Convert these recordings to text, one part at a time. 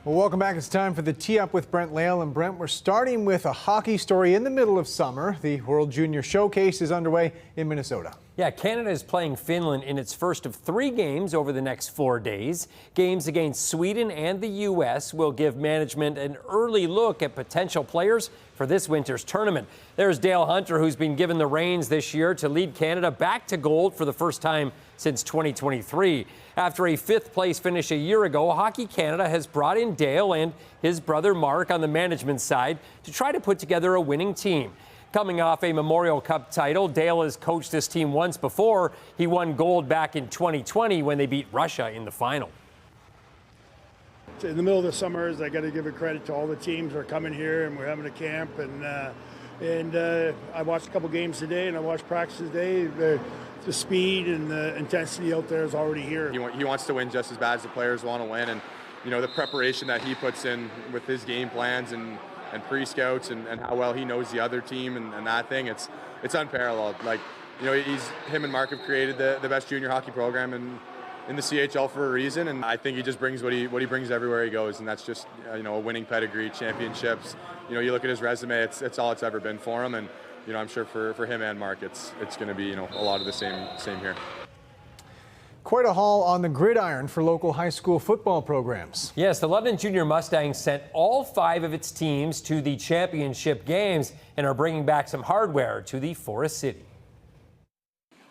Well, welcome back. It's time for the Tee Up with Brent Lale. And Brent, we're starting with a hockey story in the middle of summer. The World Junior Showcase is underway in Minnesota. Yeah, Canada is playing Finland in its first of 3 games over the next 4 days. Games against Sweden and the U.S. will give management an early look at potential players for this winter's tournament. There's Dale Hunter, who's been given the reins this year to lead Canada back to gold for the first time since 2023. After a 5th-place finish a year ago, Hockey Canada has brought in Dale and his brother Mark on the management side to try to put together a winning team. Coming off a Memorial Cup title, Dale has coached this team once before. He won gold back in 2020 when they beat Russia in the final. In the middle of the summers, I got to give a credit to all the teams who are coming here, and we're having a camp. And I watched a couple games today, and I watched practice today. The speed and the intensity out there is already here. He wants to win just as bad as the players want to win, and the preparation that he puts in with his game plans and pre-scouts and how well he knows the other team and that thing, it's unparalleled. Him and Mark have created the best junior hockey program in the CHL for a reason, and I think he just brings what he brings everywhere he goes, and that's just a winning pedigree, championships. You look at his resume, it's all it's ever been for him, and I'm sure for him and Mark, it's going to be a lot of the same here. Quite a haul on the gridiron for local high school football programs. Yes, the London Junior Mustangs sent all 5 of its teams to the championship games and are bringing back some hardware to the Forest City.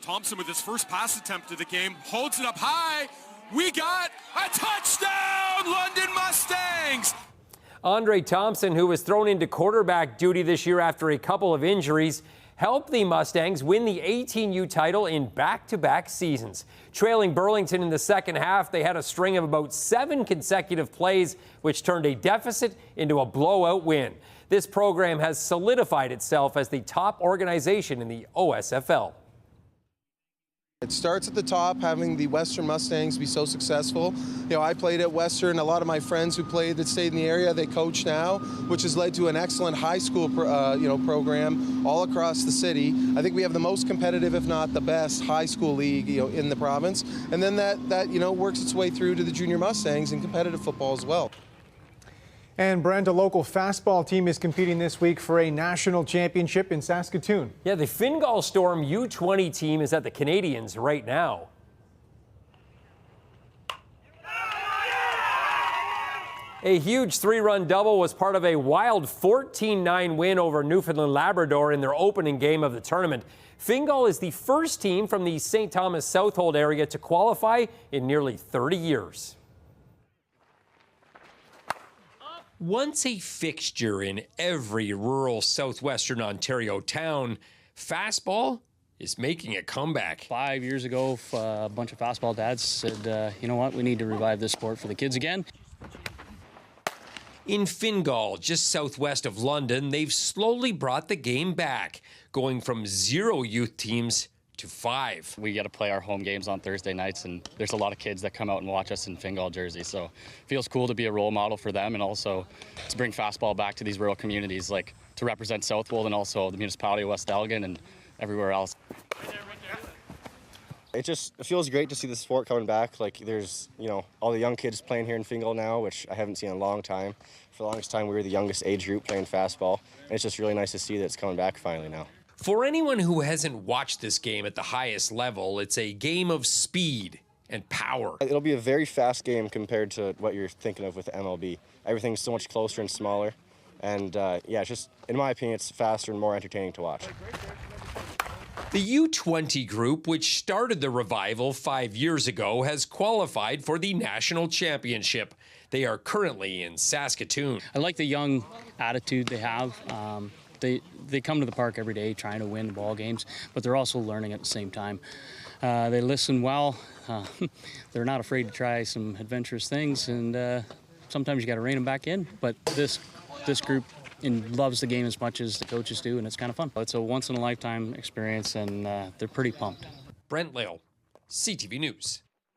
Thompson with his first pass attempt of the game holds it up high. We got a touchdown, London Mustangs! Andre Thompson, who was thrown into quarterback duty this year after a couple of injuries, helped the Mustangs win the 18U title in back-to-back seasons. Trailing Burlington in the second half, they had a string of about 7 consecutive plays, which turned a deficit into a blowout win. This program has solidified itself as the top organization in the OSFL. It starts at the top, having the Western Mustangs be so successful. I played at Western. A lot of my friends who played that stayed in the area, they coach now, which has led to an excellent high school, program all across the city. I think we have the most competitive, if not the best, high school league, in the province. And then that works its way through to the Junior Mustangs in competitive football as well. And Brent, a local fastball team is competing this week for a national championship in Saskatoon. Yeah, the Fingal Storm U20 team is at the Canadians right now. A huge 3-run double was part of a wild 14-9 win over Newfoundland Labrador in their opening game of the tournament. Fingal is the first team from the St. Thomas Southold area to qualify in nearly 30 years. Once a fixture in every rural southwestern Ontario town, fastball is making a comeback. 5 years ago, a bunch of fastball dads said, you know what, we need to revive this sport for the kids again. In Fingal, just southwest of London, they've slowly brought the game back, going from 0 youth teams to 5. We get to play our home games on Thursday nights, and there's a lot of kids that come out and watch us in Fingal jerseys, so it feels cool to be a role model for them and also to bring fastball back to these rural communities, like to represent Southwold and also the municipality of West Elgin and everywhere else. It feels great to see the sport coming back. There's, all the young kids playing here in Fingal now, which I haven't seen in a long time. For the longest time, we were the youngest age group playing fastball, and it's just really nice to see that it's coming back finally now. For anyone who hasn't watched this game at the highest level, it's a game of speed and power. It'll be a very fast game compared to what you're thinking of with the MLB. Everything's so much closer and smaller, and it's just, in my opinion, it's faster and more entertaining to watch. The U20 group, which started the revival 5 years ago, has qualified for the national championship. They are currently in Saskatoon. I like the young attitude they have. They come to the park every day trying to win ball games, but they're also learning at the same time. They listen well. They're not afraid to try some adventurous things, and sometimes you got to rein them back in. But this group loves the game as much as the coaches do, and it's kind of fun. It's a once-in-a-lifetime experience, and they're pretty pumped. Brent Lale, CTV News.